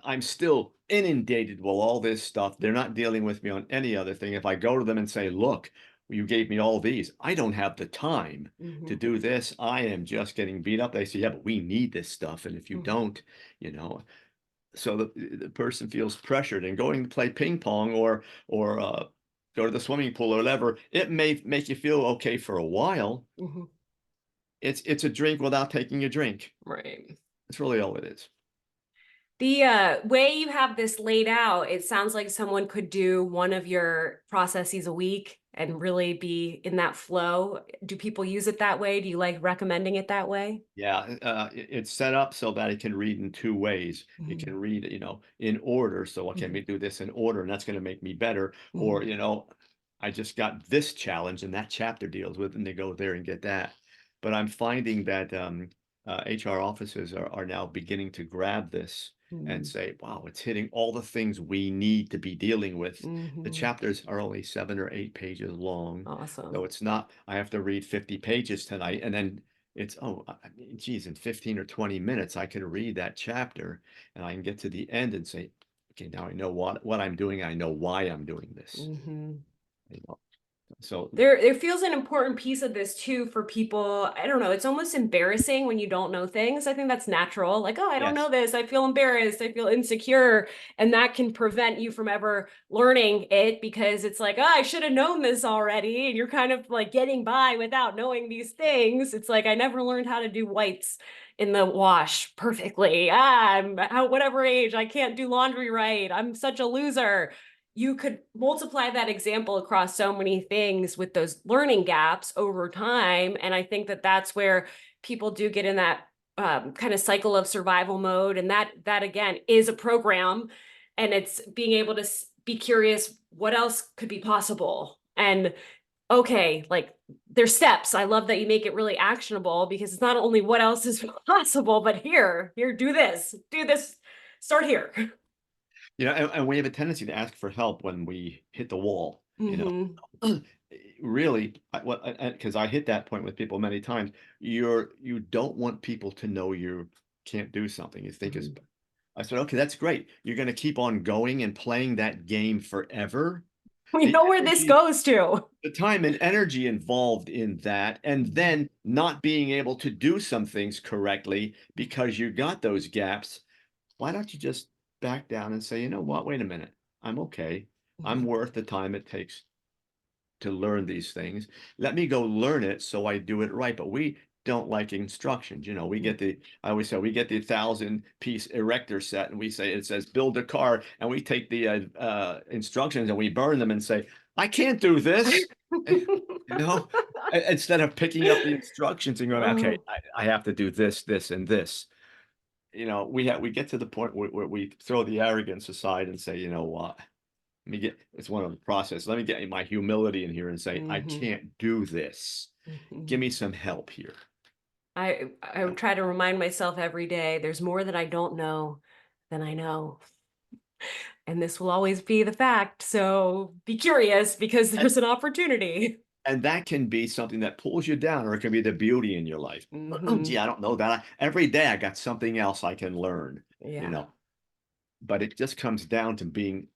I'm still inundated with all this stuff. They're not dealing with me on any other thing. If I go to them and say, look, you gave me all these, I don't have the time to do this. I am just getting beat up. They say, yeah, but we need this stuff. And if you don't, so the person feels pressured, and going to play ping pong or go to the swimming pool or whatever, it may make you feel okay for a while. Mm-hmm. It's a drink without taking a drink. Right. That's really all it is. The way you have this laid out, it sounds like someone could do one of your processes a week and really be in that flow. Do people use it that way? Do you like recommending it that way? Yeah, it's set up so that it can read in 2 ways. It can read, in order. So, okay, let me do this in order, and that's going to make me better. Or, I just got this challenge, and that chapter deals with, and they go there and get that. But I'm finding that HR offices are now beginning to grab this and say, wow, it's hitting all the things we need to be dealing with. The chapters are only 7 or 8 pages long. Awesome. So it's not, I have to read 50 pages tonight, and then it's, geez, in 15 or 20 minutes, I can read that chapter, and I can get to the end and say, okay, now I know what I'm doing. I know why I'm doing this. So there feels an important piece of this too for people. I don't know, it's almost embarrassing when you don't know things. I think that's natural. Like, oh, I don't know this. I feel embarrassed. I feel insecure. And that can prevent you from ever learning it, because it's like, oh, I should have known this already. And you're kind of like getting by without knowing these things. It's like, I never learned how to do whites in the wash perfectly. I'm at whatever age, I can't do laundry right. I'm such a loser. You could multiply that example across so many things with those learning gaps over time. And I think that that's where people do get in that kind of cycle of survival mode. And that again is a program, and it's being able to be curious, what else could be possible? And okay, like there's steps. I love that you make it really actionable, because it's not only what else is possible, but here, do this, start here. and we have a tendency to ask for help when we hit the wall, really, because I hit that point with people many times. You don't want people to know you can't do something. You think I said, okay, that's great. You're going to keep on going and playing that game forever. We know where this goes to. The time and energy involved in that, and then not being able to do some things correctly because you got those gaps. Why don't you just back down and say, you know what, wait a minute, I'm okay. I'm worth the time it takes to learn these things. Let me go learn it so I do it right. But we don't like instructions. We get I always say, we get the 1,000-piece erector set, and we say, it says build a car, and we take the instructions and we burn them and say, I can't do this. Instead of picking up the instructions and going, okay, I have to do this, this, and this. We get to the point where we throw the arrogance aside and say, you know what? It's one of the process. Let me get my humility in here and say, I can't do this. Give me some help here. I try to remind myself every day, there's more that I don't know than I know. And this will always be the fact. So be curious, because there's an opportunity. And that can be something that pulls you down, or it can be the beauty in your life. Oh, gee, I don't know that. Every day I got something else I can learn, But it just comes down to being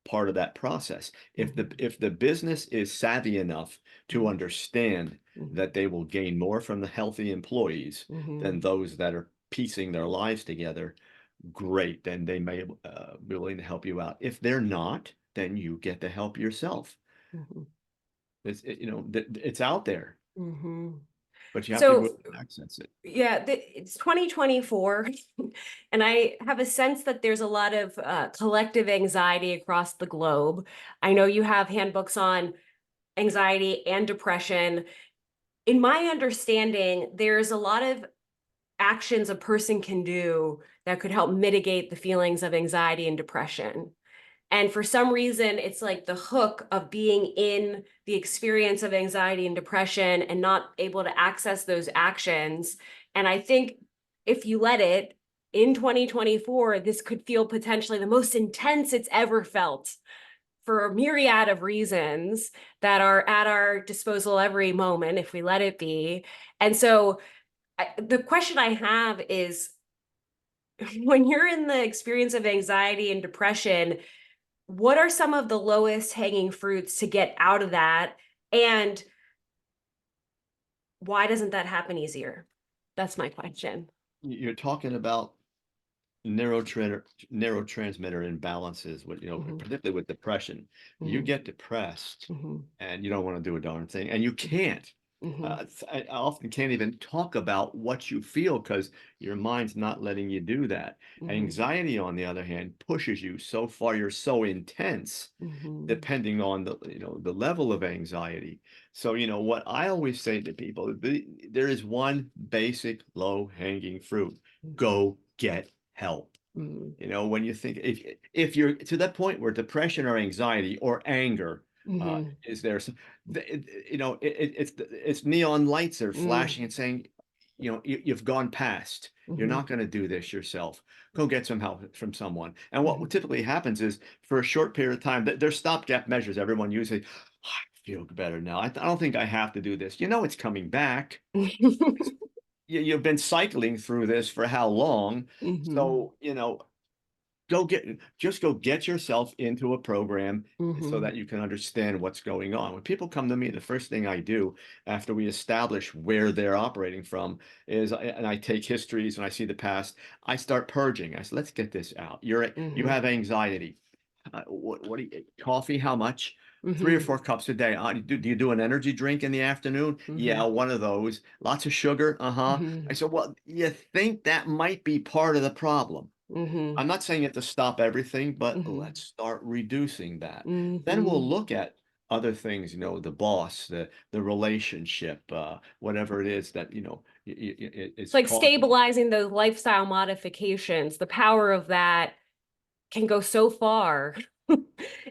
part of that process. If the business is savvy enough to understand that they will gain more from the healthy employees than those that are piecing their lives together, great, then they may be willing to help you out. If they're not, then you get the help yourself. Mhm. It's out there, Mhm. but you have to be So willing to access it. yeah, it's 2024, and I have a sense that there's a lot of collective anxiety across the globe. I know you have handbooks on anxiety and depression. In my understanding, there's a lot of actions a person can do that could help mitigate the feelings of anxiety and depression. And for some reason, it's like the hook of being in the experience of anxiety and depression and not able to access those actions. And I think if you let it in 2024, this could feel potentially the most intense it's ever felt for a myriad of reasons that are at our disposal every moment if we let it be. And so the question I have is, when you're in the experience of anxiety and depression, what are some of the lowest hanging fruits to get out of that? And why doesn't that happen easier? That's my question. You're talking about neurotransmitter imbalances with, Hmm. particularly with depression. You Hmm. get depressed Hmm. and you don't want to do a darn thing, and you can't. Hmm. I often can't even talk about what you feel because your mind's not letting you do that. Hmm. Anxiety, on the other hand, pushes you so far. You're so intense, Hmm. depending on the level of anxiety. So, what I always say to people, there is one basic low-hanging fruit. Go get help. Hmm. When you think, if you're to that point where depression or anxiety or anger Hmm. is there, so it's neon lights are Hmm. flashing and saying, you've gone past. You're Hmm. not going to do this yourself. Go get some help from someone. And what Hmm. typically happens is, for a short period of time, there's stopgap measures everyone uses. I feel better now. I don't think I have to do this. It's coming back. You've been cycling through this for how long? Hmm. So, go get yourself into a program so Hmm. that you can understand what's going on. When people come to me, the first thing I do after we establish where they're operating from is, and I take histories and I see the past, I start purging. I say, let's get this out. You Hmm. have anxiety. What do you, coffee? How much? 3 or 4 cups a day. Do you do an energy drink in the afternoon? Hmm. Yeah, one of those. Lots of sugar. Uh-huh. I Hmm. said, well, you think that might be part of the problem. Hmm. I'm not saying you have to stop everything, but Hmm. let's start reducing that. Then we'll Hmm. look at other things, the boss, the relationship, whatever it is that, It's is like causing. stabilizing those lifestyle modifications. The power of that can go so far,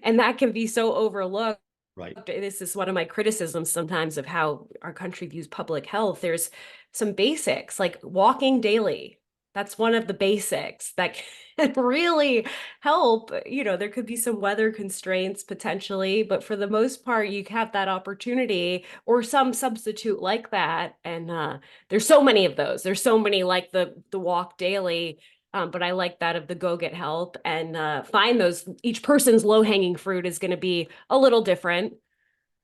and that can be so overlooked. Right. This is one of my criticisms sometimes of how our country views public health. There's some basics like walking daily. That's one of the basics that can really help. There could be some weather constraints potentially, but for the most part, you have that opportunity or some substitute like that. And there's so many of those. There's so many like the walk daily. But I like that of the go get help and find those. Each person's low hanging fruit is going to be a little different.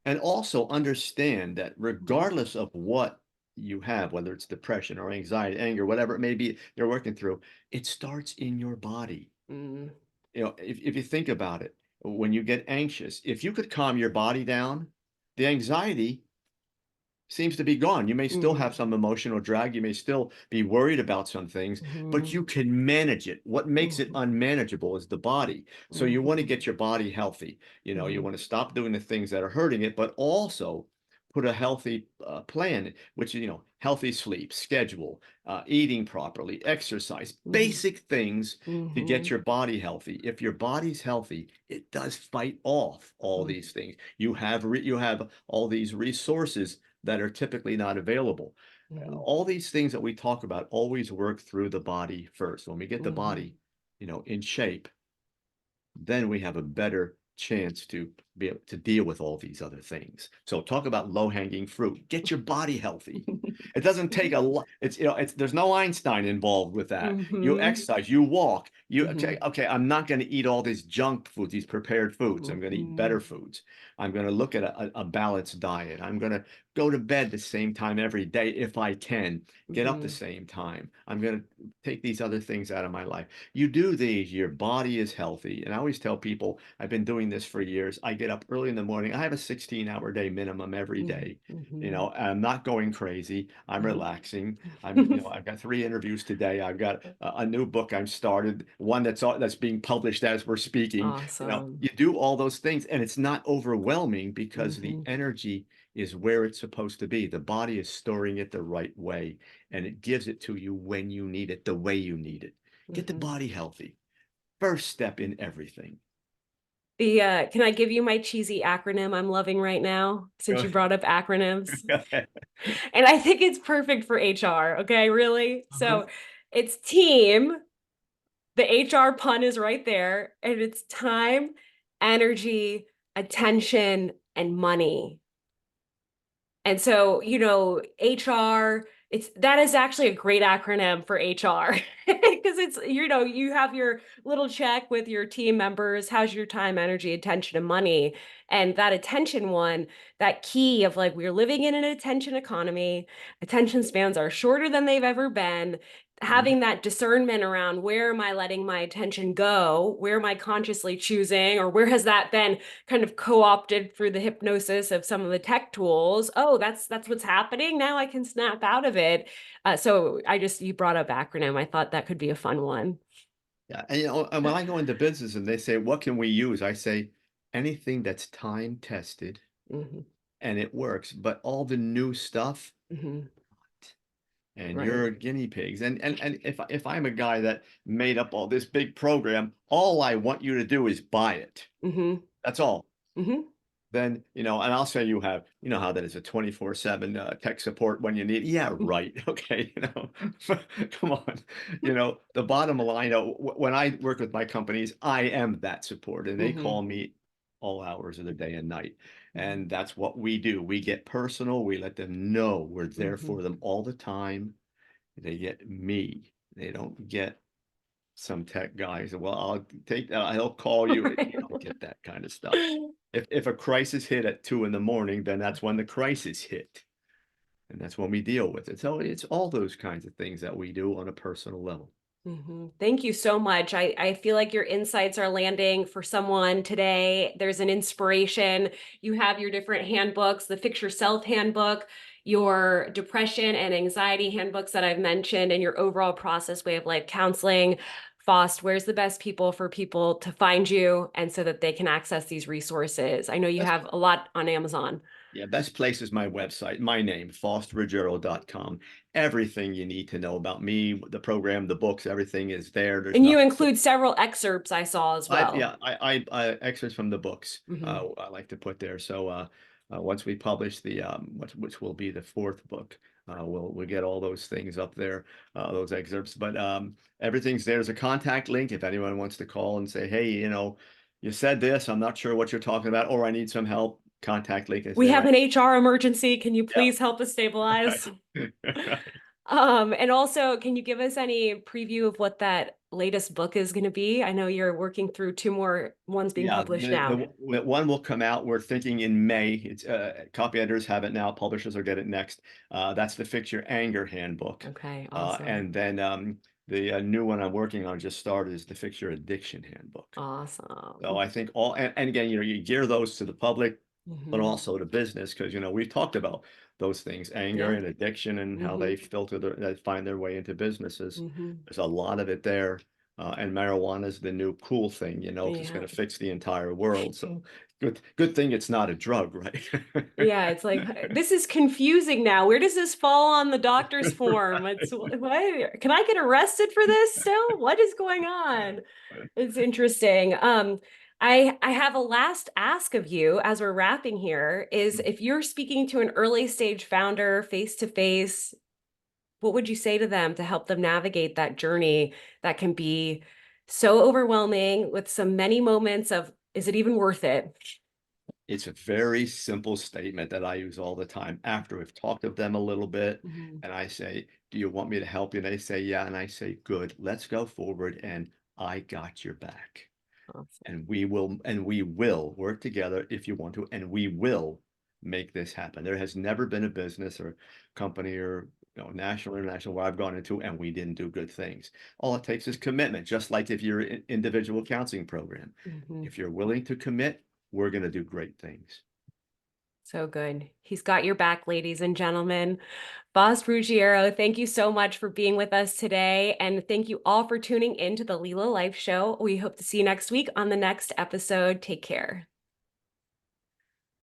And also understand that Mhm. regardless of what you have, whether it's depression or anxiety, anger, whatever it may be you're working through, it starts in your body. Mm. If you think about it, when you get anxious, if you could calm your body down, the anxiety seems to be gone. You may still have Mhm. some emotional drag. You may still be worried about some things, but Mhm. you can manage it. What makes it Mhm. unmanageable is the body. So you want to Mhm. get your body healthy. You Mhm. want to stop doing the things that are hurting it, but also put a healthy plan, which is, healthy sleep, schedule, eating properly, exercise, Mhm. basic things to get Mhm. your body healthy. If your body's healthy, it does fight off all Mhm. these things. You have all these resources that are typically not available. Mhm. All these things that we talk about always work through the body first. When we get the Mhm. body, in shape, then we have a better chance to be able to deal with all these other things. So talk about low-hanging fruit. Get your body healthy. It doesn't take a lot. It's, there's no Einstein involved with that. You Mm-hmm. exercise, you walk, you Mm-hmm. okay, I'm not going to eat all these junk foods, these prepared foods. I'm going to eat Mm-hmm. better foods. I'm going to look at a balanced diet. I'm going to go to bed the same time every day if I can. Get up the Mm-hmm. same time. I'm going to take these other things out of my life. You do these, your body is healthy. And I always tell people, I've been doing this for years. I get up early in the morning. I have a 16-hour day minimum every day. Mm-hmm. I'm not going crazy. I'm relaxing. I've got 3 interviews today. I've got a new book I'm started, one that's being published as we're speaking. Awesome. You do all those things, and it's not overwhelming because the Mm-hmm. energy is where it's supposed to be. The body is storing it the right way, and it gives it to you when you need it, the way you need it. Get the Mm-hmm. body healthy. First step in everything. Can I give you my cheesy acronym I'm loving right now, since you brought up acronyms? And I think it's perfect for HR, okay, really? Uh-huh. So it's team, the HR pun is right there, and it's time, energy, attention, and money. And so, HR, that is actually a great acronym for HR because it's, you have your little check with your team members. How's your time, energy, attention, and money? And that attention one, that key of like, we're living in an attention economy. Attention spans are shorter than they've ever been. Mhm. Having that discernment around where am I letting my attention go? Where am I consciously choosing? Or where has that been kind of co-opted through the hypnosis of some of the tech tools? Oh, that's what's happening. Now I can snap out of it. So you brought up acronym. I thought that could be a fun one. Yeah, and when I go into business and they say, "What can we use?" I say, anything that's time tested Hmm. and it works. But all the new stuff, Hmm. and Right. you're guinea pigs. And if I'm a guy that made up all this big program, all I want you to do is buy it. Hmm. That's all. Hmm. Then, and I'll say how that is a 24/7 tech support when you need. Yeah, right. Okay, come on. The bottom line, when I work with my companies, I am that support, and they Hmm. call me all hours of the day and night. Hmm. And that's what we do. We get personal. We let them know we're there Hmm. for them all the time. They get me. They don't get some tech guys. Well, I'll call you. You don't get that kind of stuff. If a crisis hit at 2 in the morning, then that's when the crisis hit. And that's when we deal with it. So it's all those kinds of things that we do on a personal level. Thank you so much. I feel like your insights are landing for someone today. There's an inspiration. You have your different handbooks, the Fix Yourself Handbook, your depression and anxiety handbooks that I've mentioned, and your overall process way of life counseling. Faust, where's the best people for people to find you and so that they can access these resources? I know you Best, have a lot on Amazon. yeah, best place is my website, my name, faustruggiero.com. Everything you need to know about me, the program, the books, everything is there. There's And you nothing. include several excerpts I saw as well. I excerpts from the books. Hmm. I like to put there. So once we publish the which will be the fourth book, we'll get all those things up there, those excerpts. But everything's there. There's a contact link if anyone wants to call and say, hey, you said this. I'm not sure what you're talking about, or I need some help. Contact link is We have there. an HR emergency. Can you Yeah. please help us stabilize? Right. And also, can you give us any preview of what that latest book is going to be? I know you're working through two more ones being Yeah, published now. the one will come out. We're thinking in May. It's copy editors have it now. Publishers will get it next. That's the Fix Your Anger Handbook. Okay, awesome. And then the new one I'm working on just started is the Fix Your Addiction Handbook. So Awesome. I think and again, you gear those to the public, but Hmm. also to business because we've talked about those things, anger Yeah. and addiction, and how Hmm. they find their way into businesses. Hmm. There's a lot of it there. And marijuana is the new cool thing, because it's Yeah. going to fix the entire world. So good thing it's not a drug, right? Yeah, it's like this is confusing now. Where does this fall on the doctor's form? It's what? Can I get arrested for this still? What is going on? It's interesting. I have a last ask of you as we're wrapping here is if you're speaking to an early stage founder face to face, what would you say to them to help them navigate that journey that can be so overwhelming with so many moments of, is it even worth it? It's a very simple statement that I use all the time after we've talked with them a little bit. Mhm. And I say, do you want me to help you? And they say, yeah. And I say, good, let's go forward. And I got your back. Awesome. And we will work together if you want to, and we will make this happen. There has never been a business or company or national or international where I've gone into and we didn't do good things. All it takes is commitment, just like if you're in individual counseling program. Mhm. If you're willing to commit, we're going to do great things. So good. He's got your back, ladies and gentlemen. Faust Ruggiero, thank you so much for being with us today. And thank you all for tuning in to the Lila Life Show. We hope to see you next week on the next episode. Take care.